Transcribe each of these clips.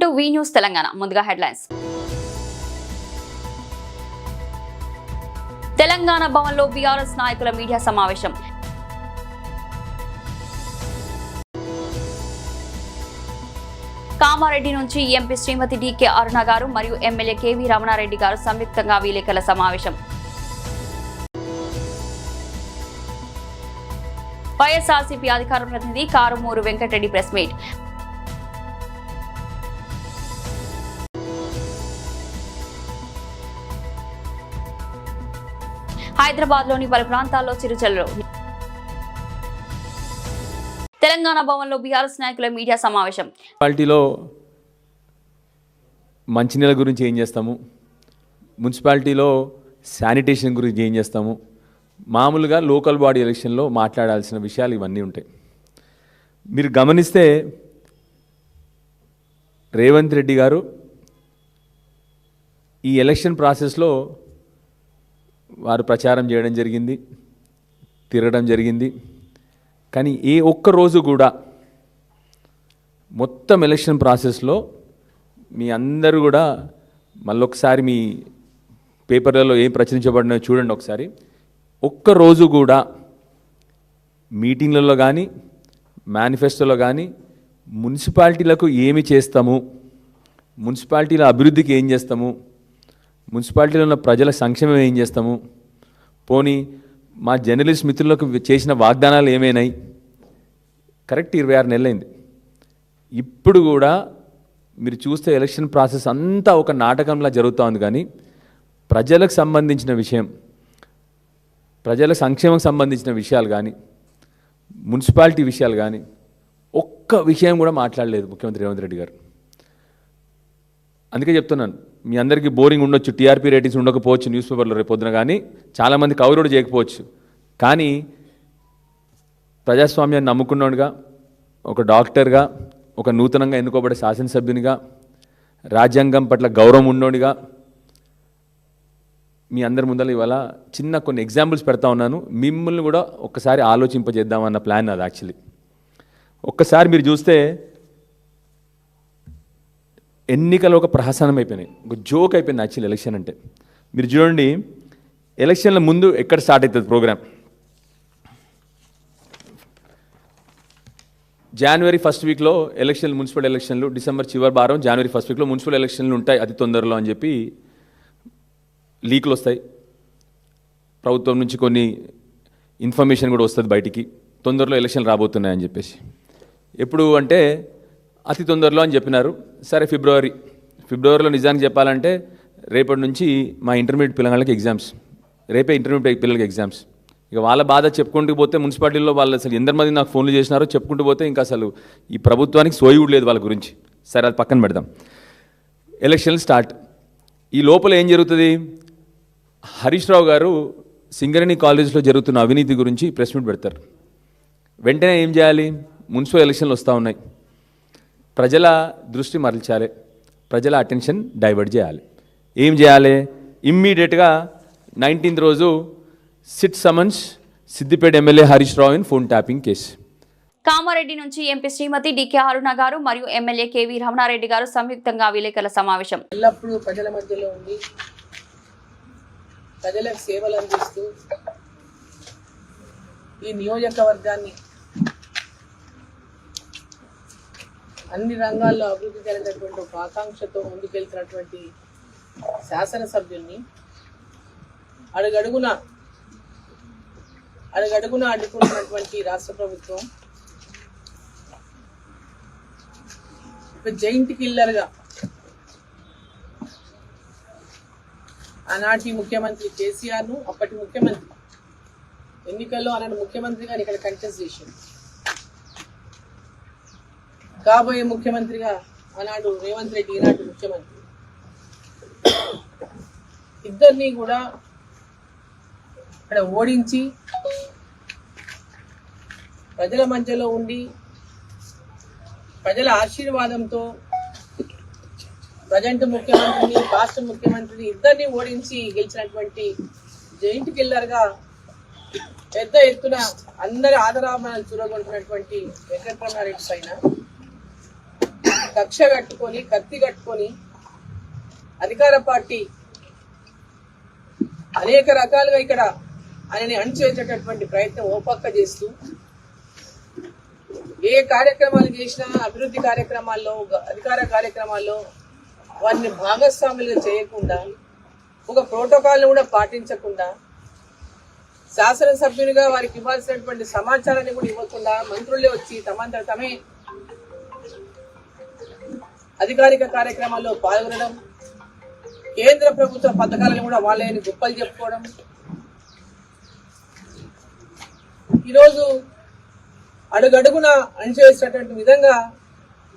Welcome to V news Telangana. ముందుగా headlines. Telangana భవన్లో BRS నాయకుల మీడియా సమావేశం. కామారెడ్డి నుంచి ఎంపీ శ్రీమతి డికే అరుణ గారు మరియు ఎమ్మెల్యే కేవీ రమణారెడ్డి గారు సంయుక్తంగా విలేకరుల సమావేశం. వైఎస్ఆర్సీపీ అధికార ప్రతినిధి కారుమూరు వెంకటరెడ్డి ప్రెస్ మీట్. హైదరాబాద్ లోని పలు ప్రాంతాల్లో చిరుజల్లు. తెలంగాణ భవన్లో బీఆర్ఎస్ నాయకుల మీడియా సమావేశం. మున్సిపాలిటీలో మంచినీళ్ళ గురించి ఏం చేస్తాము, మున్సిపాలిటీలో శానిటేషన్ గురించి ఏం చేస్తాము, మామూలుగా లోకల్ బాడీ ఎలక్షన్లో మాట్లాడాల్సిన విషయాలు ఇవన్నీ ఉంటాయి. మీరు గమనిస్తే రేవంత్ రెడ్డి గారు ఈ ఎలక్షన్ ప్రాసెస్లో వారు ప్రచారం చేయడం జరిగింది, తిరగడం జరిగింది. కానీ ఏ ఒక్క రోజు కూడా మొత్తం ఎలక్షన్ ప్రాసెస్లో మీ అందరూ కూడా మళ్ళొకసారి మీ పేపర్లలో ఏం ప్రచురించబడినాయో చూడండి ఒకసారి. ఒక్కరోజు కూడా మీటింగ్లలో కానీ మేనిఫెస్టోలో కానీ మున్సిపాలిటీలకు ఏమి చేస్తాము, మున్సిపాలిటీల అభివృద్ధికి ఏం చేస్తాము, మున్సిపాలిటీలో ఉన్న ప్రజల సంక్షేమం ఏం చేస్తాము, పోనీ మా జర్నలిస్ట్ మిత్రులకు చేసిన వాగ్దానాలు ఏమైనాయి. కరెక్ట్ 26 నెలలైంది. ఇప్పుడు కూడా మీరు చూస్తే ఎలక్షన్ ప్రాసెస్ అంతా ఒక నాటకంలా జరుగుతూ ఉంది. కానీ ప్రజలకు సంబంధించిన విషయం, ప్రజల సంక్షేమం సంబంధించిన విషయాలు కానీ మున్సిపాలిటీ విషయాలు కానీ ఒక్క విషయం కూడా మాట్లాడలేదు ముఖ్యమంత్రి రేవంత్ రెడ్డి గారు. అందుకే చెప్తున్నాను, మీ అందరికీ బోరింగ్ ఉండొచ్చు, టీఆర్పీ రేటింగ్స్ ఉండకపోవచ్చు న్యూస్ పేపర్లో రేపు పొద్దున, కానీ చాలామంది కవర్ చేయకపోవచ్చు. కానీ ప్రజాస్వామ్యాన్ని నమ్ముకున్నోడుగా, ఒక డాక్టర్గా, ఒక నూతనంగా ఎన్నుకోబడే శాసనసభ్యునిగా, రాజ్యాంగం పట్ల గౌరవం ఉన్నోడిగా మీ అందరి ముందర ఇవాళ చిన్న కొన్ని ఎగ్జాంపుల్స్ పెడతా ఉన్నాను. మిమ్మల్ని కూడా ఒక్కసారి ఆలోచింపజేద్దామన్న ప్లాన్ అది. యాక్చువల్లీ ఒక్కసారి మీరు చూస్తే ఎన్నికలు ఒక ప్రహసనం అయిపోయినాయి, ఒక జోక్ అయిపోయింది యాక్చువల్లీ ఎలక్షన్ అంటే. మీరు చూడండి, ఎలక్షన్ల ముందు ఎక్కడ స్టార్ట్ అవుతుంది ప్రోగ్రామ్. జనవరి 1st వీక్లో ఎలక్షన్లు, మున్సిపల్ ఎలక్షన్లు, డిసెంబర్ చివరి వారం జనవరి 1st వీక్లో మున్సిపల్ ఎలక్షన్లు ఉంటాయి అతి తొందరలో అని చెప్పి లీకులు వస్తాయి. ప్రభుత్వం నుంచి కొన్ని ఇన్ఫర్మేషన్ కూడా వస్తుంది బయటికి, తొందరలో ఎలక్షన్లు రాబోతున్నాయని చెప్పేసి. ఎప్పుడు అంటే అతి తొందరలో అని చెప్పినారు. సరే, ఫిబ్రవరిలో నిజానికి చెప్పాలంటే రేపటి నుంచి మా ఇంటర్మీడియట్ పిల్లలకి ఎగ్జామ్స్, రేపే ఇంటర్మీడియట్ పిల్లలకి ఎగ్జామ్స్. ఇక వాళ్ళ బాధ చెప్పుకుంటూ పోతే మున్సిపాలిటీలో వాళ్ళు అసలు ఎందరిమంది నాకు ఫోన్లు చేసినారో చెప్పుకుంటూ పోతే ఇంకా అసలు ఈ ప్రభుత్వానికి సోయి కూడా లేదు వాళ్ళ గురించి. సరే, అది పక్కన పెడదాం. ఎలక్షన్లు స్టార్ట్. ఈ లోపల ఏం జరుగుతుంది, హరీష్ రావు గారు సింగరేణి కాలేజ్లో జరుగుతున్న అవినీతి గురించి ప్రెస్ మీట్ పెడతారు. వెంటనే ఏం చేయాలి, మున్సిపల్ ఎలక్షన్లు వస్తూ ఉన్నాయి, ప్రజల దృష్టి మరల్చాలి, ప్రజల అటెన్షన్ డైవర్ట్ చేయాలి. ఏం చేయాలి, ఇమ్మీడియట్గా 19th రోజు SIT summons Siddipet MLA Harish Rao in phone tapping case. Kamareddy నుంచి ఎంపీ శ్రీమతి డికే అరుణ గారు మరియు ఎమ్మెల్యే కేవీ రమణారెడ్డి గారు సంయుక్తంగా విలేకరుల సమావేశం. ఎల్లప్పుడూ ప్రజల మధ్యలో ఉండి ప్రజలకు సేవలు అందిస్తూ ఈ నియోజకవర్గాన్ని అన్ని రంగాల్లో అభివృద్ధి జరిగినటువంటి ఒక ఆకాంక్షతో ముందుకెళ్తున్నటువంటి శాసనసభ్యుల్ని అడుగడుగున అడ్డుకుంటున్నటువంటి రాష్ట్ర ప్రభుత్వం ఒక జైంట్ కిల్లర్గా ఆనాటి ముఖ్యమంత్రి కేసీఆర్ను, అప్పటి ముఖ్యమంత్రి ఎన్నికల్లో ఆనాడు ముఖ్యమంత్రిగా ఇక్కడ కంటెస్ట్ చేసింది, కాబోయే ముఖ్యమంత్రిగా ఆనాడు రేవంత్ రెడ్డి, ఈనాటి ముఖ్యమంత్రి, ఇద్దరిని కూడా ఇక్కడ ఓడించి ప్రజల మధ్యలో ఉండి ప్రజల ఆశీర్వాదంతో ప్రజెంట్ ముఖ్యమంత్రిని, రాష్ట్ర ముఖ్యమంత్రిని ఇద్దరిని ఓడించి గెలిచినటువంటి జైంట్ కిల్లర్గా పెద్ద ఎత్తున అందరి ఆదరాభాలు చూరగొడుతున్నటువంటి వెంకటరమణారెడ్డి పైన కక్ష కట్టుకొని కత్తి కట్టుకొని అధికార పార్టీ అనేక రకాలుగా ఇక్కడ ఆయనని అణిచేసేటటువంటి ప్రయత్నం ఓ పక్క చేస్తూ ఏ కార్యక్రమాలు చేసినా అభివృద్ధి కార్యక్రమాల్లో అధికార కార్యక్రమాల్లో వారిని భాగస్వాములుగా చేయకుండా ఒక ప్రోటోకాల్ని కూడా పాటించకుండా శాసనసభ్యునిగా వారికి ఇవ్వాల్సినటువంటి సమాచారాన్ని కూడా ఇవ్వకుండా మంత్రులే వచ్చి తమంతట తమే అధికారిక కార్యక్రమాల్లో పాల్గొనడం, కేంద్ర ప్రభుత్వ పథకాలను కూడా వాళ్ళని గొప్పలు చెప్పుకోవడం, ఈరోజు అడుగడుగున అణిచేసినటువంటి విధంగా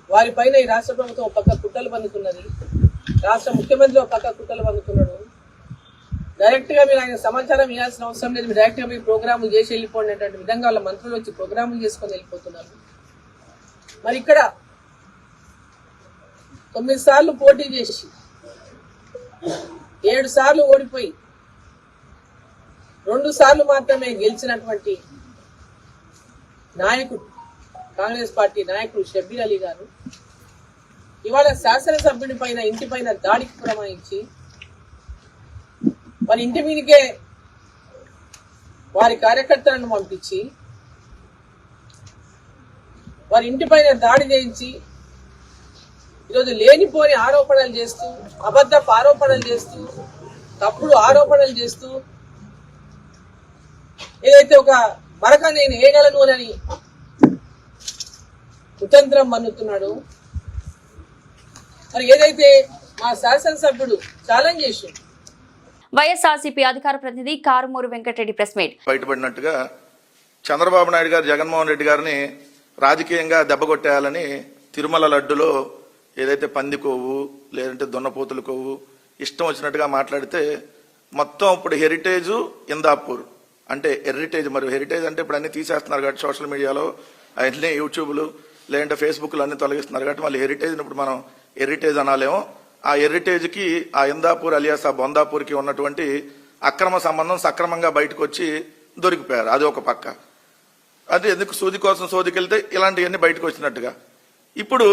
వారిపైన ఈ రాష్ట్ర ప్రభుత్వం ఒక పక్క కుట్రలు పందుతున్నది, రాష్ట్ర ముఖ్యమంత్రి ఒక పక్క కుట్రలు పందుతున్నాడు. డైరెక్ట్ గా మీరు ఆయన సమాచారం ఇవ్వాల్సిన అవసరం లేదు, మీరు డైరెక్ట్ గా మీరు ప్రోగ్రాములు చేసి వెళ్ళిపోండి అనేటువంటి విధంగా వాళ్ళ మంత్రులు వచ్చి ప్రోగ్రాములు చేసుకొని వెళ్ళిపోతున్నారు. మరి ఇక్కడ 9 సార్లు పోటీ చేసి 7 సార్లు ఓడిపోయి 2 సార్లు మాత్రమే గెలిచినటువంటి నాయకుడు, కాంగ్రెస్ పార్టీ నాయకుడు షబ్బీర్ అలీ గారు ఇవాళ శాసనసభ్యుడి పైన ఇంటి పైన దాడికి పురమాయించి వారి ఇంటి మీదకే వారి కార్యకర్తలను పంపించి వారి ఇంటి పైన దాడి చేయించి ఈరోజు లేనిపోని ఆరోపణలు చేస్తూ, అబద్ధపు ఆరోపణలు చేస్తూ, తప్పుడు ఆరోపణలు చేస్తూ ఏదైతే ఒక మరక నేను వేయగలను అని కుతంత్రం మన్నుతున్నాడు. మరి ఏదైతే మా శాసనసభ్యుడు ఛాలెంజ్ చేసి వైఎస్ఆర్సీపీ అధికార ప్రతినిధి కారుమూరు వెంకటరెడ్డి ప్రెస్ మీట్ బయటపడినట్టుగా చంద్రబాబు నాయుడు గారు జగన్మోహన్ రెడ్డి గారిని రాజకీయంగా దెబ్బకొట్టేయాలని తిరుమల లడ్డులో ఏదైతే పంది కొవ్వు లేదంటే దున్నపోతుల కొవ్వు ఇష్టం వచ్చినట్టుగా మాట్లాడితే మొత్తం ఇప్పుడు హెరిటేజ్ ఇందాపూర్ అంటే హెరిటేజ్, మరి హెరిటేజ్ అంటే ఇప్పుడు అన్ని తీసేస్తున్నారు కాబట్టి సోషల్ మీడియాలో అన్ని యూట్యూబ్లు లేదంటే ఫేస్బుక్లు అన్ని తొలగిస్తున్నారు కాబట్టి మళ్ళీ హెరిటేజ్ని ఇప్పుడు మనం హెరిటేజ్ అనాలేమో. ఆ హెరిటేజ్కి ఆ ఇందాపూర్ అలియాస్ ఆ బొందాపూర్కి ఉన్నటువంటి అక్రమ సంబంధం సక్రమంగా బయటకు వచ్చి దొరికిపోయారు. అది ఒక పక్క. అది ఎందుకు సూది కోసం సోదికెళ్తే ఇలాంటివన్నీ బయటకు వచ్చినట్టుగా. ఇప్పుడు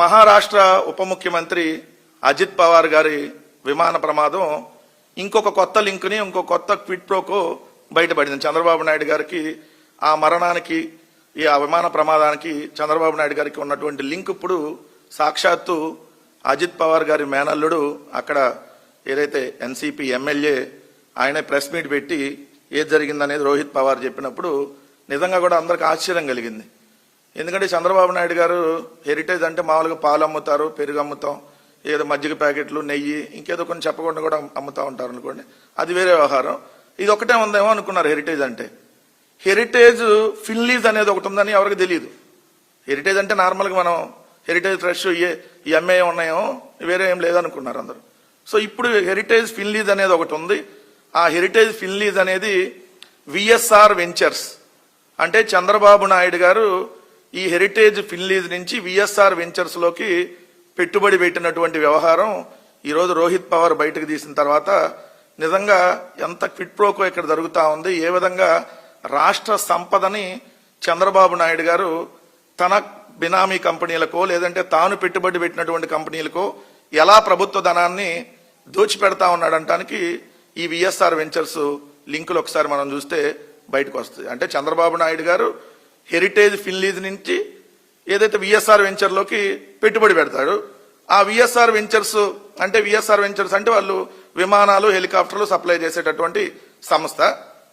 మహారాష్ట్ర ఉప ముఖ్యమంత్రి అజిత్ పవార్ గారి విమాన ప్రమాదం ఇంకొక కొత్త లింక్ని ఇంకొక కొత్త క్విడ్ ప్రోకో బయటపడింది. చంద్రబాబు నాయుడు గారికి ఆ మరణానికి ఆ విమాన ప్రమాదానికి చంద్రబాబు నాయుడు గారికి ఉన్నటువంటి లింక్ ఇప్పుడు సాక్షాత్తు అజిత్ పవార్ గారి మేనల్లుడు అక్కడ ఏదైతే ఎన్సీపీ ఎమ్మెల్యే ఆయన ప్రెస్ మీట్ పెట్టి ఏది జరిగిందనేది రోహిత్ పవార్ చెప్పినప్పుడు నిజంగా కూడా అందరికి ఆశ్చర్యం కలిగింది. ఎందుకంటే చంద్రబాబు నాయుడు గారు హెరిటేజ్ అంటే మామూలుగా పాలు అమ్ముతారు, పెరుగు అమ్ముతాం, ఏదో మజ్జిగ ప్యాకెట్లు, నెయ్యి, ఇంకేదో కొన్ని చెప్పకుండా కూడా అమ్ముతా ఉంటారు అనుకోండి, అది వేరే వ్యవహారం. ఇది ఒకటే ఉందేమో అనుకున్నారు హెరిటేజ్ అంటే. హెరిటేజ్ ఫిన్లీజ్ అనేది ఒకటి ఉందని ఎవరికి తెలియదు. హెరిటేజ్ అంటే నార్మల్గా మనం హెరిటేజ్ ఫ్రెష్ ఈ ఎంఏ ఉన్నాయో వేరే ఏం లేదనుకున్నారు అందరూ. సో ఇప్పుడు హెరిటేజ్ ఫిన్లీజ్ అనేది ఒకటి ఉంది. ఆ హెరిటేజ్ ఫిన్లీజ్ అనేది విఎస్ఆర్ వెంచర్స్ అంటే చంద్రబాబు నాయుడు గారు ఈ హెరిటేజ్ ఫిన్లీజ్ నుంచి విఎస్ఆర్ వెంచర్స్ లోకి పెట్టుబడి పెట్టినటువంటి వ్యవహారం ఈరోజు రోహిత్ పవార్ బయటకు తీసిన తర్వాత నిజంగా ఎంత క్విడ్ ప్రోకో ఇక్కడ జరుగుతా ఉంది, ఏ విధంగా రాష్ట్ర సంపదని చంద్రబాబు నాయుడు గారు తన బినామీ కంపెనీలకో లేదంటే తాను పెట్టుబడి పెట్టినటువంటి కంపెనీలకో ఎలా ప్రభుత్వ ధనాన్ని దోచిపెడతా ఉన్నాడంటానికి ఈ విఎస్ఆర్ వెంచర్స్ లింకులు ఒకసారి మనం చూస్తే బయటకు వస్తుంది. అంటే చంద్రబాబు నాయుడు గారు హెరిటేజ్ ఫిన్లీజ్ నుంచి ఏదైతే విఎస్ఆర్ వెంచర్లోకి పెట్టుబడి పెడతాడు. ఆ విఎస్ఆర్ వెంచర్స్ అంటే వాళ్ళు విమానాలు హెలికాప్టర్లు సప్లై చేసేటటువంటి సంస్థ.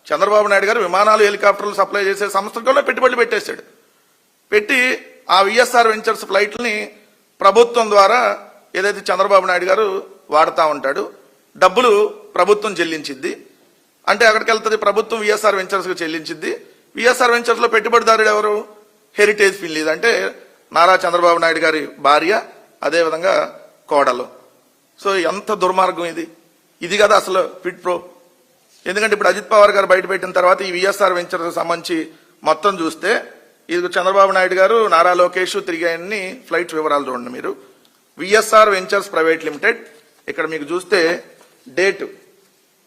చంద్రబాబు నాయుడు గారు విమానాలు హెలికాప్టర్లు సప్లై చేసే సంస్థలో పెట్టుబడులు పెట్టేశాడు. పెట్టి ఆ విఎస్ఆర్ వెంచర్స్ ఫ్లైట్లని ప్రభుత్వం ద్వారా ఏదైతే చంద్రబాబు నాయుడు గారు వాడుతూ ఉంటాడు, డబ్బులు ప్రభుత్వం చెల్లించింది. అంటే అక్కడికి వెళ్తుంది ప్రభుత్వం విఎస్ఆర్ వెంచర్స్కి చెల్లించింది. విఎస్ఆర్ వెంచర్స్ లో పెట్టుబడిదారుడు ఎవరు? హెరిటేజ్ ఫిన్లీజ్ అంటే నారా చంద్రబాబు నాయుడు గారి భార్య, అదేవిధంగా కోడలు. సో ఎంత దుర్మార్గం ఇది! ఇది కదా అసలు క్విడ్ ప్రో. ఎందుకంటే ఇప్పుడు అజిత్ పవార్ గారు బయట పెట్టిన తర్వాత ఈ విఎస్ఆర్ వెంచర్స్ సంబంధించి మొత్తం చూస్తే ఇది చంద్రబాబు నాయుడు గారు, నారా లోకేష్ తిరిగాయన్ని ఫ్లైట్ వివరాలు చూడండి మీరు. విఎస్ఆర్ వెంచర్స్ ప్రైవేట్ లిమిటెడ్ ఇక్కడ మీకు చూస్తే డేట్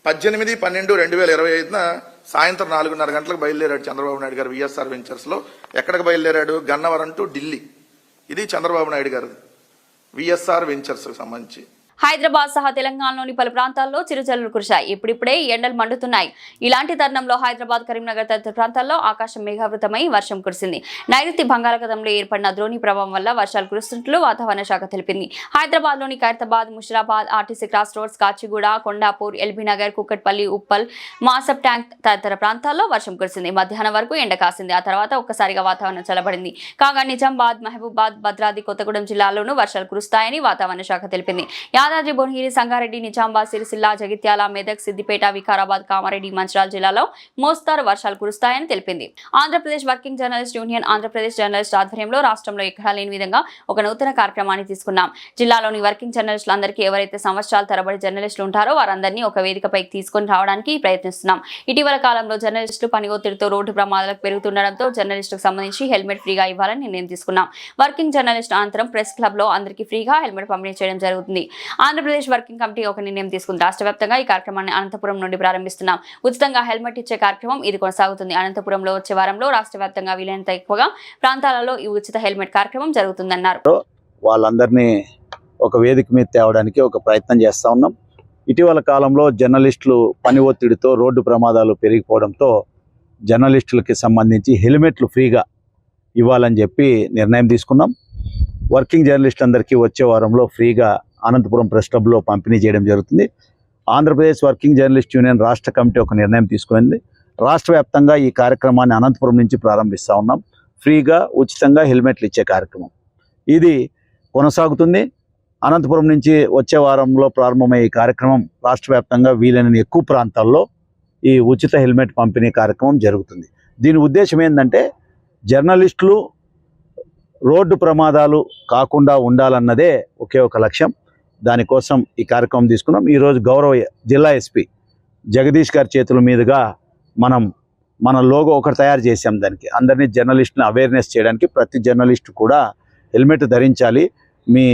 18/12/2025 సాయంత్రం 4:30 గంటలకు బయలుదేరాడు చంద్రబాబు నాయుడు గారు విఎస్ఆర్ వెంచర్స్ లో. ఎక్కడికి బయలుదేరాడు? గన్నవరం టు ఢిల్లీ. ఇది చంద్రబాబు నాయుడు గారు విఎస్ఆర్ వెంచర్స్కి సంబంధించి. హైదరాబాద్ సహా తెలంగాణలోని పలు ప్రాంతాల్లో చిరుజల్లులు కురిశాయి. ఇప్పుడిప్పుడే ఎండలు మండుతున్నాయి. ఇలాంటి తరుణంలో హైదరాబాద్, కరీంనగర్ తదితర ప్రాంతాల్లో ఆకాశం మేఘావృతమై వర్షం కురిసింది. నైరుతి బంగాళాఖాతంలో ఏర్పడిన ద్రోణి ప్రభావం వల్ల వర్షాలు కురుస్తున్నట్లు వాతావరణ శాఖ తెలిపింది. హైదరాబాద్లోని Khairatabad, Musheerabad, RTC cross roads, Kachiguda, Kondapur, LB Nagar, Kukatpally, Uppal, Masab Tank తదితర ప్రాంతాల్లో వర్షం కురిసింది. మధ్యాహ్నం వరకు ఎండ కాసింది. ఆ తర్వాత ఒక్కసారిగా వాతావరణం చల్లబడింది. కాగా నిజామాబాద్, మహబూబాద్, భద్రాద్రి కొత్తగూడెం జిల్లాల్లోనూ వర్షాలు కురుస్తాయని వాతావరణ శాఖ తెలిపింది. యాదాద్రి, భువనగిరి, సంగారెడ్డి, నిజామాబాద్, సిరిసిల్ల, జగిత్యాల, మెదక్, సిద్దిపేట, వికారాబాద్, కామారెడ్డి, మంచిర్యాల జిల్లాలో మోస్తారు వర్షాలు కురుస్తాయని తెలిపింది. Andhra Pradesh working journalist union Andhra Pradesh journalist ఆధ్వర్యంలో రాష్ట్రంలో ఎక్కడా లేని విధంగా ఒక నూతన కార్యక్రమాన్ని తీసుకున్నాం. జిల్లాలోని వర్కింగ్ జర్నలిస్టులందరికీ ఎవరైతే సంవత్సరాల తరబడి జర్నలిస్టులు ఉంటారో వారందరినీ ఒక వేదికపైకి తీసుకొని రావడానికి ప్రయత్నిస్తున్నాం. ఇటీవల కాలంలో జర్నలిస్టులు పని ఒత్తిడితో రోడ్డు ప్రమాదాలకు పెరుగుతుండడంతో జర్నలిస్టులకు సంబంధించి హెల్మెట్ ఫ్రీగా ఇవ్వాలని నిర్ణయం తీసుకున్నాం. వర్కింగ్ జర్నలిస్ట్ అనంతరం ప్రెస్ క్లబ్ లో అందరికీ ఫ్రీగా హెల్మెట్ పంపిణీ చేయడం జరుగుతుంది. ఆంధ్రప్రదేశ్ వర్కింగ్ కమిటీ ఒక నిర్ణయం తీసుకుంది. రాష్ట్ర వ్యాప్తంగా ఈ కార్యక్రమాన్ని అనంతపురం నుండి ప్రారంభిస్తున్నాం. ఉచితంగా హెల్మెట్ ఇచ్చే కార్యక్రమం ఇది కొనసాగుతుంది. అనంతపురంలో వచ్చే వారంలో రాష్ట్ర వ్యాప్తంగా వీలైనంత ఎక్కువగా ప్రాంతాలలో ఈ ఉచిత హెల్మెట్ కార్యక్రమం జరుగుతుందన్నారు. వాళ్ళందరినీ ఒక వేదిక మీద తేవడానికి ఒక ప్రయత్నం చేస్తా ఉన్నాం. ఇటీవల కాలంలో జర్నలిస్టులు పని ఒత్తిడితో రోడ్డు ప్రమాదాలు పెరిగిపోవడంతో జర్నలిస్టులకి సంబంధించి హెల్మెట్లు ఫ్రీగా ఇవ్వాలని చెప్పి నిర్ణయం తీసుకున్నాం. వర్కింగ్ జర్నలిస్ట్ అందరికీ వచ్చే వారంలో ఫ్రీగా అనంతపురం ప్రెస్ క్లబ్లో పంపిణీ చేయడం జరుగుతుంది. ఆంధ్రప్రదేశ్ వర్కింగ్ జర్నలిస్ట్ యూనియన్ రాష్ట్ర కమిటీ ఒక నిర్ణయం తీసుకుంది. రాష్ట్ర వ్యాప్తంగా ఈ కార్యక్రమాన్ని అనంతపురం నుంచి ప్రారంభిస్తూ ఉన్నాం. ఫ్రీగా ఉచితంగా హెల్మెట్లు ఇచ్చే కార్యక్రమం ఇది కొనసాగుతుంది. అనంతపురం నుంచి వచ్చే వారంలో ప్రారంభమయ్యే ఈ కార్యక్రమం రాష్ట్ర వ్యాప్తంగా వీలైన ఎక్కువ ప్రాంతాల్లో ఈ ఉచిత హెల్మెట్ పంపిణీ కార్యక్రమం జరుగుతుంది. దీని ఉద్దేశం ఏంటంటే జర్నలిస్టులు రోడ్డు ప్రమాదాలు కాకుండా ఉండాలన్నదే ఒకే ఒక లక్ష్యం. దానికోసం ఈ కార్యక్రమం తీసుకున్నాం. ఈరోజు గౌరవ జిల్లా ఎస్పీ జగదీష్ గారి చేతుల మీదుగా మన లోగో ఒకటి తయారు చేసాం. దానికి అందరినీ జర్నలిస్టుని అవేర్నెస్ చేయడానికి ప్రతి జర్నలిస్టు కూడా హెల్మెట్ ధరించాలి, మీ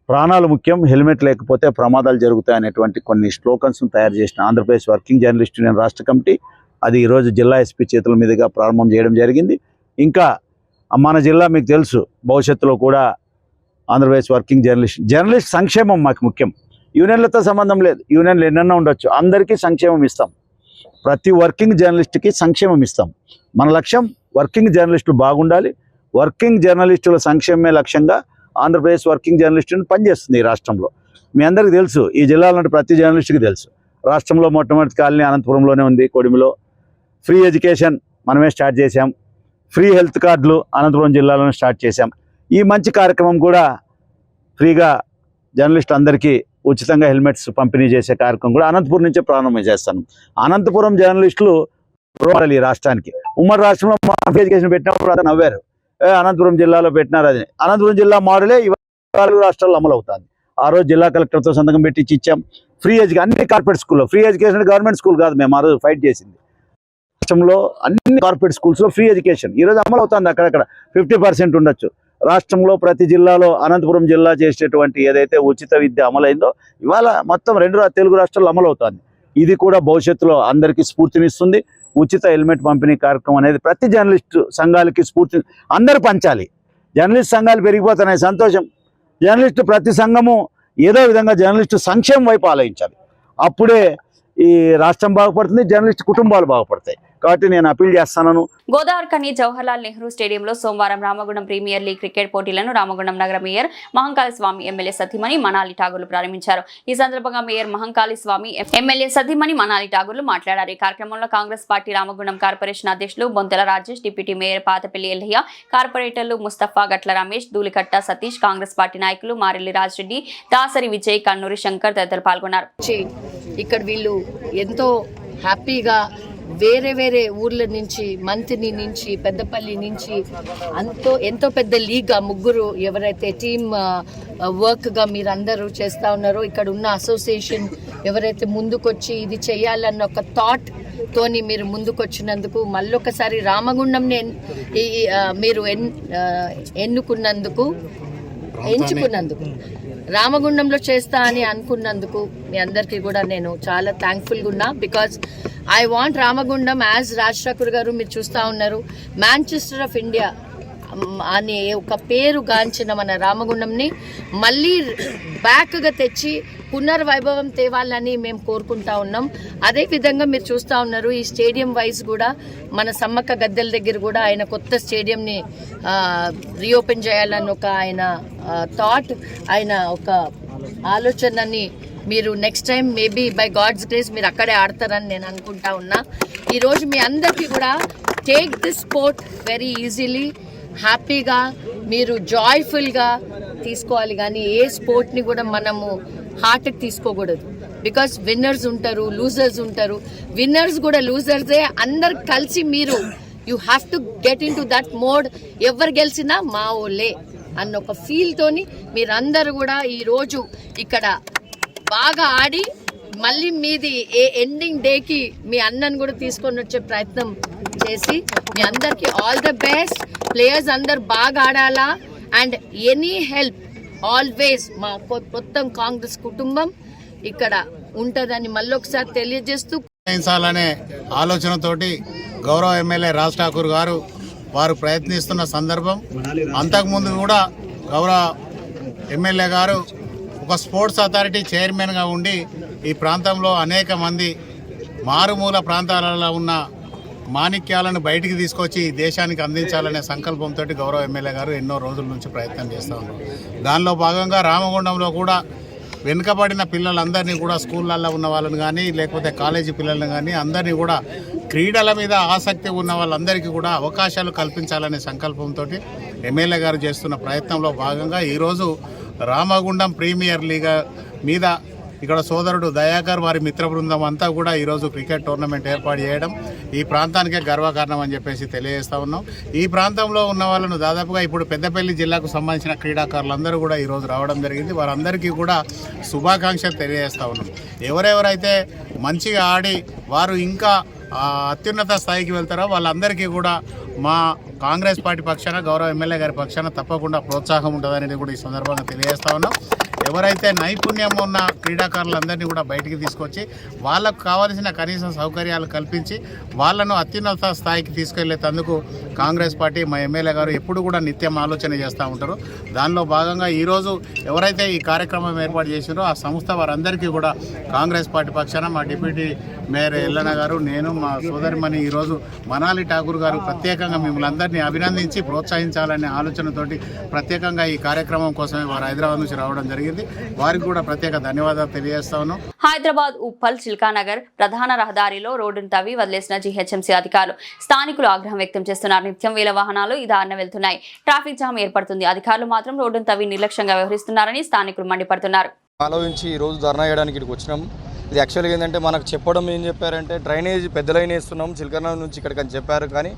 ప్రాణాలు ముఖ్యం, హెల్మెట్ లేకపోతే ప్రమాదాలు జరుగుతాయి అనేటువంటి కొన్ని స్లోగన్స్ను తయారు చేసిన ఆంధ్రప్రదేశ్ వర్కింగ్ జర్నలిస్ట్ యూనియన్ రాష్ట్ర కమిటీ అది ఈరోజు జిల్లా ఎస్పీ చేతుల మీదుగా ప్రారంభం చేయడం జరిగింది. ఇంకా మన జిల్లా మీకు తెలుసు, భవిష్యత్తులో కూడా ఆంధ్రప్రదేశ్ వర్కింగ్ జర్నలిస్ట్ సంక్షేమం మాకు ముఖ్యం. యూనియన్లతో సంబంధం లేదు, యూనియన్లు ఎన్నెన్నో ఉండొచ్చు, అందరికీ సంక్షేమం ఇస్తాం. ప్రతి వర్కింగ్ జర్నలిస్ట్కి సంక్షేమం ఇస్తాం. మన లక్ష్యం వర్కింగ్ జర్నలిస్టులు బాగుండాలి. వర్కింగ్ జర్నలిస్టుల సంక్షేమమే లక్ష్యంగా ఆంధ్రప్రదేశ్ వర్కింగ్ జర్నలిస్టుని పనిచేస్తుంది ఈ రాష్ట్రంలో. మీ అందరికీ తెలుసు, ఈ జిల్లాలో ప్రతి జర్నలిస్టుకి తెలుసు, రాష్ట్రంలో మొట్టమొదటి కాలనీ అనంతపురంలోనే ఉంది, కొడిమిలో. ఫ్రీ ఎడ్యుకేషన్ మనమే స్టార్ట్ చేశాం. ఫ్రీ హెల్త్ కార్డులు అనంతపురం జిల్లాలోనే స్టార్ట్ చేశాం. ఈ మంచి కార్యక్రమం కూడా ఫ్రీగా జర్నలిస్ట్ అందరికీ ఉచితంగా హెల్మెట్స్ పంపిణీ చేసే కార్యక్రమం కూడా అనంతపురం నుంచే ప్రారంభం చేస్తాను. అనంతపురం జర్నలిస్టులు ఈ రాష్ట్రానికి ఉమ్మడి రాష్ట్రంలో ఫ్రీ ఎడ్యుకేషన్ పెట్టినప్పుడు అతను నవ్వారు, అనంతపురం జిల్లాలో పెట్టినారు. అది అనంతపురం జిల్లా మోడలే ఇవాళ రాష్ట్రాల్లో అమలు అవుతుంది. ఆ రోజు జిల్లా కలెక్టర్తో సంతకం పెట్టి ఇచ్చాం. ఫ్రీ ఎడ్యుకేషన్ అన్ని కార్పొరేట్ స్కూల్లో, ఫ్రీ ఎడ్యుకేషన్ గవర్నమెంట్ స్కూల్ కాదు, మేము ఆ రోజు ఫైట్ చేసింది. రాష్ట్రంలో అన్ని కార్పొరేట్ స్కూల్స్లో ఫ్రీ ఎడ్యుకేషన్ ఈరోజు అమలు అవుతుంది. అక్కడక్కడ 50% ఉండొచ్చు. రాష్ట్రంలో ప్రతి జిల్లాలో అనంతపురం జిల్లా చేసేటువంటి ఏదైతే ఉచిత విద్య అమలైందో ఇవాళ మొత్తం 2 తెలుగు రాష్ట్రాల్లో అమలు అవుతుంది. ఇది కూడా భవిష్యత్తులో అందరికీ స్ఫూర్తినిస్తుంది. ఉచిత హెల్మెట్ పంపిణీ కార్యక్రమం అనేది ప్రతి జర్నలిస్టు సంఘాలకి స్ఫూర్తి, అందరూ పంచాలి. జర్నలిస్ట్ సంఘాలు పెరిగిపోతున్నాయి, సంతోషం. జర్నలిస్టు ప్రతి సంఘము ఏదో విధంగా జర్నలిస్టు సంక్షేమం వైపు ఆలోచించాలి. అప్పుడే ఈ రాష్ట్రం బాగుపడుతుంది, జర్నలిస్ట్ కుటుంబాలు బాగుపడతాయి. కాబట్టి నేను అపీల్ చేస్తాను. గోదావరికని జవహర్లాల్ నెహ్రూ స్టేడియంలో సోమవారం రామగుండం ప్రీమియర్ లీగ్ క్రికెట్ పోటీలను రామగుండం నగర మేయర్ మహంకాళి స్వామి, ఎమ్మెల్యే సతీమణి మనాలి ఠాగూర్లు ప్రారంభించారు. ఈ సందర్భంగా మేయర్ మహంకాళి స్వామి, ఎమ్మెల్యే సతీమణి మనాలి ఠాగూర్లు మాట్లాడారు. ఈ కార్యక్రమంలో కాంగ్రెస్ పార్టీ రామగుండం కార్పొరేషన్ అధ్యక్షులు బొంతెల రాజేష్, డిప్యూటీ మేయర్ పాతపల్లి ఎల్లయ్య, కార్పొరేటర్లు ముస్తఫా, గట్ల రమేష్, ధూళికట్ట సతీష్, కాంగ్రెస్ పార్టీ నాయకులు మారెల్లి రాజరెడ్డి, దాసరి విజయ్, కన్నూరి శంకర్ తదితరులు పాల్గొన్నారు. ఇక్కడ వీళ్ళు ఎంతో హ్యాపీగా వేరే వేరే ఊర్ల నుంచి, మంతిని నుంచి, పెద్దపల్లి నుంచి ఎంతో పెద్ద లీగ్ ముగ్గురు ఎవరైతే టీమ్ వర్క్గా మీరందరూ చేస్తూ ఉన్నారో, ఇక్కడ ఉన్న అసోసియేషన్ ఎవరైతే ముందుకొచ్చి ఇది చేయాలన్న ఒక థాట్ తోని మీరు ముందుకొచ్చినందుకు, మళ్ళొకసారి రామగుండంని మీరు ఎంచుకున్నందుకు రామగుండంలో చేస్తా అని అనుకున్నందుకు మీ అందరికీ కూడా నేను చాలా థ్యాంక్ఫుల్గా ఉన్నా. Because I want Ramagundam as Raj Thakur గారు మీరు చూస్తూ ఉన్నారు, మాంచెస్టర్ ఆఫ్ ఇండియా అనే ఒక పేరుగాంచిన మన రామగుండంని మళ్ళీ బ్యాక్గా తెచ్చి పునర్వైభవం తేవాలని మేము కోరుకుంటా ఉన్నాం. అదేవిధంగా మీరు చూస్తూ ఉన్నారు ఈ స్టేడియం వైజ్ కూడా మన సమ్మక్క గద్దెల దగ్గర కూడా ఆయన కొత్త స్టేడియంని రీఓపెన్ చేయాలని ఒక ఆయన థాట్, ఆయన ఒక ఆలోచనని మీరు next time maybe by God's grace మీరు అక్కడే ఆడతారని నేను అనుకుంటా ఉన్నా. ఈరోజు మీ అందరికీ కూడా take this sport very easily, హ్యాపీగా మీరు జాయ్ఫుల్గా తీసుకోవాలి. కానీ ఏ స్పోర్ట్ని కూడా మనము హార్ట్కి తీసుకోకూడదు. బికాస్ విన్నర్స్ ఉంటారు, లూజర్స్ ఉంటారు. విన్నర్స్ కూడా లూజర్సే. అందరు కలిసి మీరు you have to get in to that mode. ఎవరు గెలిచినా మా ఓలే అన్న ఒక ఫీల్తోని మీరందరూ కూడా ఈరోజు ఇక్కడ బాగా ఆడి మళ్ళీ మీది ఎండింగ్ డేకి మీ అన్నను కూడా తీసుకొని వచ్చే ప్రయత్నం చేసి మీ అందరికి ఆల్ ద బెస్ట్. ప్లేయర్స్ అందరు బాగా ఆడాలా. అండ్ ఎనీ హెల్ప్ ఆల్వేస్ మా మొత్తం కాంగ్రెస్ కుటుంబం ఇక్కడ ఉంటుందని మళ్ళీ ఒకసారి తెలియజేస్తూ అనే ఆలోచనతోటి గౌరవ ఎమ్మెల్యే రాజ్ ఠాకూర్ గారు వారు ప్రయత్నిస్తున్న సందర్భం. అంతకుముందు కూడా గౌరవ ఎమ్మెల్యే గారు ఒక స్పోర్ట్స్ అథారిటీ చైర్మన్గా ఉండి ఈ ప్రాంతంలో అనేక మంది మారుమూల ప్రాంతాలలో ఉన్న మాణిక్యాలను బయటికి తీసుకొచ్చి దేశానికి అందించాలనే సంకల్పంతో గౌరవ ఎమ్మెల్యే గారు ఎన్నో రోజుల నుంచి ప్రయత్నం చేస్తూ ఉన్నారు. దానిలో భాగంగా రామగుండంలో కూడా వెనుకబడిన పిల్లలందరినీ కూడా స్కూళ్ళల్లో ఉన్న వాళ్ళని కానీ లేకపోతే కాలేజీ పిల్లలను కానీ అందరినీ కూడా క్రీడల మీద ఆసక్తి ఉన్న వాళ్ళందరికీ కూడా అవకాశాలు కల్పించాలనే సంకల్పంతో ఎమ్మెల్యే గారు చేస్తున్న ప్రయత్నంలో భాగంగా ఈరోజు రామగుండం ప్రీమియర్ లీగ్ మీద ఇక్కడ సోదరుడు దయాకర్ వారి మిత్ర బృందం అంతా కూడా ఈరోజు క్రికెట్ టోర్నమెంట్ ఏర్పాటు చేయడం ఈ ప్రాంతానికే గర్వకారణం అని చెప్పేసి తెలియజేస్తూ ఉన్నాం. ఈ ప్రాంతంలో ఉన్న వాళ్ళను దాదాపుగా ఇప్పుడు పెద్దపల్లి జిల్లాకు సంబంధించిన క్రీడాకారులందరూ కూడా ఈరోజు రావడం జరిగింది. వారందరికీ కూడా శుభాకాంక్షలు తెలియజేస్తూ ఉన్నాం. ఎవరెవరైతే మంచిగా ఆడి వారు ఇంకా అత్యున్నత స్థాయికి వెళ్తారో వాళ్ళందరికీ కూడా మా కాంగ్రెస్ పార్టీ పక్షాన గౌరవ ఎమ్మెల్యే గారి పక్షాన తప్పకుండా ప్రోత్సాహం ఉంటుందనేది కూడా ఈ సందర్భంగా తెలియజేస్తా ఉన్నాం. ఎవరైతే నైపుణ్యం ఉన్న క్రీడాకారులందరినీ కూడా బయటికి తీసుకొచ్చి వాళ్ళకు కావాల్సిన కనీస సౌకర్యాలు కల్పించి వాళ్ళను అత్యున్నత స్థాయికి తీసుకెళ్లేందుకు కాంగ్రెస్ పార్టీ మా ఎమ్మెల్యే గారు ఎప్పుడు కూడా నిత్యం ఆలోచన చేస్తూ ఉంటారు. దానిలో భాగంగా ఈరోజు ఎవరైతే ఈ కార్యక్రమం ఏర్పాటు చేశారో ఆ సంస్థ వారందరికీ కూడా కాంగ్రెస్ పార్టీ పక్షాన మా డిప్యూటీ మేయర్ ఎల్లన్న గారు, నేను, మా సోదరిమణి ఈరోజు మనాలి ఠాకూర్ గారు ప్రత్యేకంగా మిమ్మల్ని అందరినీ అభినందించి ప్రోత్సహించాలనే ఆలోచనతోటి ప్రత్యేకంగా ఈ కార్యక్రమం కోసమే వారు హైదరాబాద్ నుంచి రావడం జరిగింది. వారికి కూడా ప్రత్యేక ధన్యవాదాలు తెలియజేస్తా ఉన్నాం. హైదరాబాద్ ఉప్పల్ చిల్కానగర్ ప్రధాన రహదారిలో రోడ్డును తవ్వి వదిలేసిన జీహెచ్ఎంసీ అధికారులు. స్థానికులు ఆగ్రహం వ్యక్తం చేస్తున్నారు. నిత్యం వేల వాహనాలు ఈ దారిన వెళ్తున్నాయి. ట్రాఫిక్ జామ్ ఏర్పడుతుంది. అధికారులు మాత్రం రోడ్డును తవ్వి నిర్లక్ష్యంగా వ్యవహరిస్తున్నారని స్థానికులు మండిపడుతున్నారు. ఆలోచించి ఈ రోజు ధర్నా చేయడానికి ఇక్కడికి వచ్చినాం. ఇది యాక్చువల్గా ఏంటంటే మనకు చెప్పడం ఏం చెప్పారంటే డ్రైనేజ్ పెద్ద లైన్ వేస్తున్నాం చిల్కర్నగర్ నుంచి ఇక్కడికి అని చెప్పారు. కానీ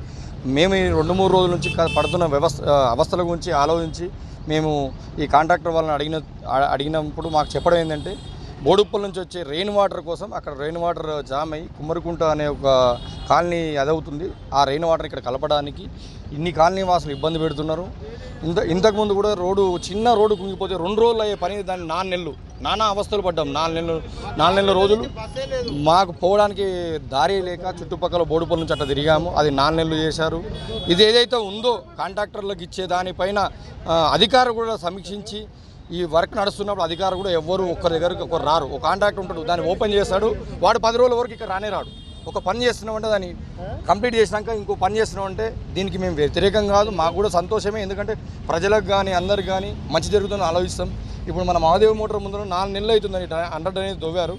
మేము ఈ 2-3 రోజుల నుంచి పడుతున్న అవస్థల గురించి ఆలోచించి మేము ఈ కాంట్రాక్టర్ వాళ్ళని అడిగినప్పుడు మాకు చెప్పడం ఏంటంటే బోడుప్పల్ నుంచి వచ్చే రెయిన్ వాటర్ కోసం అక్కడ రెయిన్ వాటర్ జామ్ అయ్యి కుమ్మరికుంట అనే ఒక కాలనీ అదవుతుంది. ఆ రెయిన్ వాటర్ ఇక్కడ కలపడానికి ఇన్ని కాలనీ వాసులు ఇబ్బంది పెడుతున్నారు. ఇంతకుముందు కూడా చిన్న రోడ్డు కుంగిపోతే 2 రోజులు అయ్యే పని దాన్ని 4 నెలలు నానా అవస్థలు పడ్డాం. 4 నెలల రోజులు మాకు పోవడానికి దారి లేక చుట్టుపక్కల బోడుపల్ నుంచి అట్లా తిరిగాము. అది 4 నెలలు చేశారు. ఇది ఏదైతే ఉందో కాంట్రాక్టర్లకు ఇచ్చే దానిపైన అధికారులు కూడా సమీక్షించి ఈ వర్క్ నడుస్తున్నప్పుడు అధికారులు కూడా ఎవరు ఒక్కరి దగ్గరకు ఒకరు రారు. ఒక కాంట్రాక్ట్ ఉంటాడు, దాన్ని ఓపెన్ చేస్తాడు, వాడు 10 రోజుల వరకు ఇక్కడ రానే రాడు. ఒక పని చేస్తున్నామంటే దాన్ని కంప్లీట్ చేసినాక ఇంకో పని చేస్తున్నామంటే దీనికి మేము వ్యతిరేకం కాదు, మాకు కూడా సంతోషమే. ఎందుకంటే ప్రజలకు కానీ అందరికి కానీ మంచి జరుగుతుందని ఆలోచిస్తాం. ఇప్పుడు మన మహాదేవ్ మోటార్ ముందు 4 నెలలు అవుతుందని అండర్ అనేది దొవ్వారు,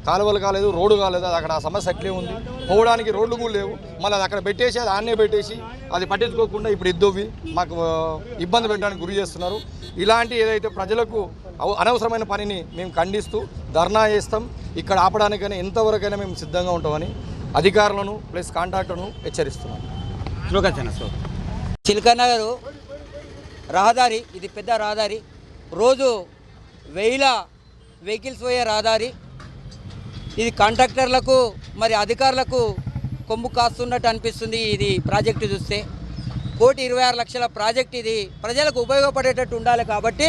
కాలువలు కాలేదు, రోడ్డు కాలేదు. అది అక్కడ ఆ సమస్య అట్లే ఉంది. పోవడానికి రోడ్లు కూడా లేవు. మళ్ళీ అది అక్కడ పెట్టేసి అది ఆన్నే పెట్టేసి అది పట్టించుకోకుండా ఇప్పుడు ఇద్దొవ్వి మాకు ఇబ్బంది పెట్టడానికి గురి చేస్తున్నారు. ఇలాంటి ఏదైతే ప్రజలకు అనవసరమైన పనిని మేము ఖండిస్తూ ధర్నా చేస్తాం. ఇక్కడ ఆపడానికైనా ఎంతవరకైనా మేము సిద్ధంగా ఉంటామని అధికారులను ప్లస్ కాంట్రాక్టర్ను హెచ్చరిస్తున్నాం. చిల్కనగర్ రహదారి, ఇది పెద్ద రహదారి, రోజు 1000 వెహికల్స్ పోయే రహదారి. ఇది కాంట్రాక్టర్లకు మరి అధికారులకు కొమ్ము కాస్తున్నట్టు అనిపిస్తుంది. ఇది ప్రాజెక్టు చూస్తే 1,26,00,000 ప్రాజెక్ట్. ఇది ప్రజలకు ఉపయోగపడేటట్టు ఉండాలి. కాబట్టి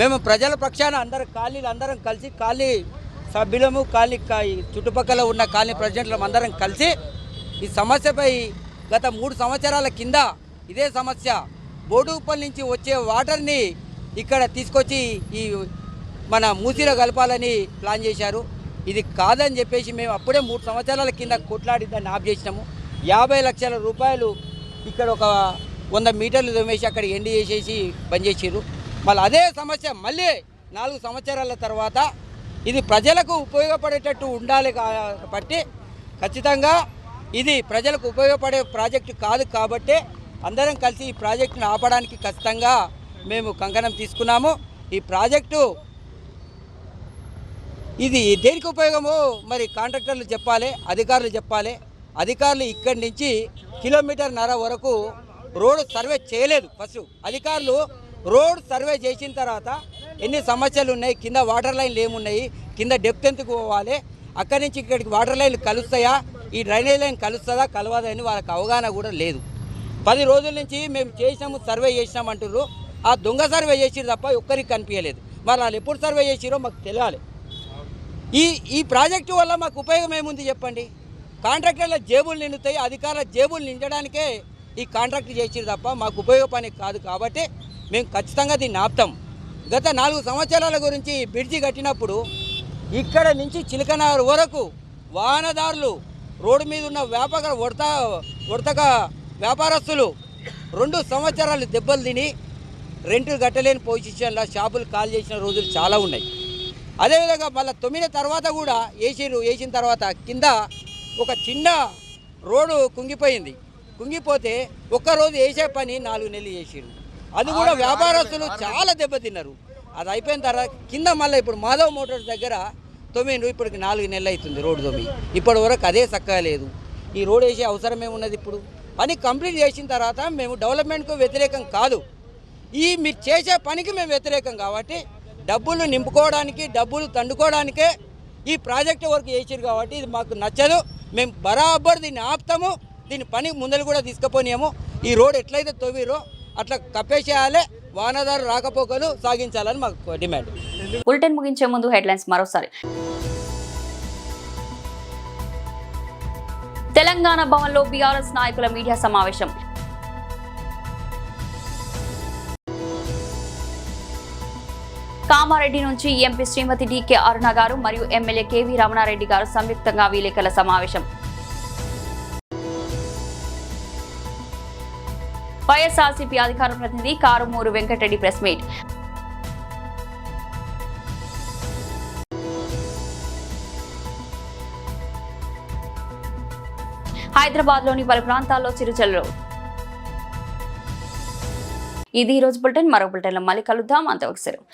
మేము ప్రజల పక్షాన అందరం కలిసి కాలనీ సభ్యులము, చుట్టుపక్కల ఉన్న కాలనీ ప్రెసిడెంట్లం అందరం కలిసి ఈ సమస్యపై గత 3 సంవత్సరాల కింద ఇదే సమస్య బోడుప్పల్ నుంచి వచ్చే వాటర్ని ఇక్కడ తీసుకొచ్చి ఈ మన మూసీలో కలపాలని ప్లాన్ చేశారు. ఇది కాదని చెప్పేసి మేము అప్పుడే 3 సంవత్సరాల కింద కొట్లాడి దాన్ని ఆఫ్ చేసినాము. 50 లక్షల రూపాయలు ఇక్కడ ఒక 100 మీటర్లు దొమ్మేసి అక్కడ ఎండి చేసేసి బంద్ చేసిర్రు. మళ్ళీ అదే సమస్య మళ్ళీ 4 సంవత్సరాల తర్వాత ఇది ప్రజలకు ఉపయోగపడేటట్టు ఉండాలి కాబట్టి ఖచ్చితంగా ఇది ప్రజలకు ఉపయోగపడే ప్రాజెక్టు కాదు కాబట్టి అందరం కలిసి ఈ ప్రాజెక్టును ఆపడానికి ఖచ్చితంగా మేము కంకణం తీసుకున్నాము. ఈ ప్రాజెక్టు ఇది దేనికి ఉపయోగమో మరి కాంట్రాక్టర్లు చెప్పాలి, అధికారులు చెప్పాలి. అధికారులు ఇక్కడి నుంచి 1.5 కిలోమీటర్ వరకు రోడ్డు సర్వే చేయలేదు. ఫస్ట్ అధికారులు రోడ్ సర్వే చేసిన తర్వాత ఎన్ని సమస్యలు ఉన్నాయి, కింద వాటర్ లైన్లు ఏమున్నాయి, కింద డెప్త్ ఎంతకు పోవాలి, అక్కడి నుంచి ఇక్కడికి వాటర్ లైన్లు కలుస్తాయా, ఈ డ్రైనేజ్ లైన్ కలుస్తుందా కలవదా అని వాళ్ళకి అవగాహన కూడా లేదు. 10 రోజుల నుంచి మేము చేసినాము, సర్వే చేసినాం అంటున్నారు. ఆ దొంగ సర్వే చేసిరు తప్ప ఒక్కరికి కనిపించలేదు. మరి వాళ్ళు ఎప్పుడు సర్వే చేసిరో మాకు తెలియాలి. ఈ ప్రాజెక్టు వల్ల మాకు ఉపయోగం ఏముంది చెప్పండి? కాంట్రాక్టర్ల జేబులు నిండుతాయి, అధికారుల జేబులు నిండడానికే ఈ కాంట్రాక్ట్ చేసిరు తప్ప మాకు ఉపయోగపని కాదు. కాబట్టి మేము ఖచ్చితంగా దీన్ని ఆపుతాం. గత 4 సంవత్సరాల గురించి బ్రిడ్జి కట్టినప్పుడు ఇక్కడ నుంచి చిలకనారు వరకు వాహనదారులు, రోడ్డు మీద ఉన్న వర్తక వ్యాపారస్తులు 2 సంవత్సరాలు దెబ్బలు తిని రెంట్లు కట్టలేని పొజిషన్లో షాపులు కాల్ చేసిన రోజులు చాలా ఉన్నాయి. అదేవిధంగా మళ్ళీ 9 తర్వాత కూడా వేసిన తర్వాత కింద ఒక చిన్న రోడ్డు కుంగిపోయింది. కుంగిపోతే ఒక్కరోజు వేసే పని 4 నెలలు చేసిరు. అది కూడా వ్యాపారస్తులు చాలా దెబ్బతిన్నారు. అది అయిపోయిన తర్వాత కింద మళ్ళీ ఇప్పుడు మాధవ్ మోటార్స్ దగ్గర 9 ఇప్పటికి 4 నెలలు అవుతుంది రోడ్డు తోమి. ఇప్పటి వరకు అదే చక్కగా లేదు. ఈ రోడ్ వేసే అవసరం ఏమున్నది? ఇప్పుడు పని కంప్లీట్ చేసిన తర్వాత మేము డెవలప్మెంట్కు వ్యతిరేకం కాదు, మీరు చేసే పనికి మేము వ్యతిరేకం. కాబట్టి డబ్బులు నింపుకోవడానికి, డబ్బులు తండుకోవడానికే ఈ ప్రాజెక్టు వరకు చేసిరు. కాబట్టి ఇది మాకు నచ్చదు. మేము బరాబర్ దీన్ని ఆపుతాము. దీని పని ముందలు కూడా తీసుకుపోనియము. ఈ రోడ్ ఎట్లయితే తవ్విరో అట్లా కప్పేసేయాలి, వాహనదారు రాకపోకలు సాగించాలని మాకు డిమాండ్. బులెటిన్ ముగించే ముందు హెడ్లైన్స్ మరోసారి. తెలంగాణ భవన్లో బీఆర్ఎస్ నాయకుల మీడియా సమావేశం. కామారెడ్డి నుంచి ఎంపీ శ్రీమతి డికే అరుణ గారు మరియు ఎమ్మెల్యే కేవీ రమణారెడ్డి గారు సంయుక్తంగా విలేకరుల సమావేశం. వైఎస్ఆర్సీపీ అధికార ప్రతినిధి కారుమూరు వెంకటరెడ్డి ప్రెస్ మీట్. హైదరాబాద్లోని పలు ప్రాంతాల్లో చిరుజల్లు. ఇది ఈ రోజు బులెటిన్. మరో బులెటిన్లో మళ్ళీ కలుద్దాం. అంతవరకు సెలవు.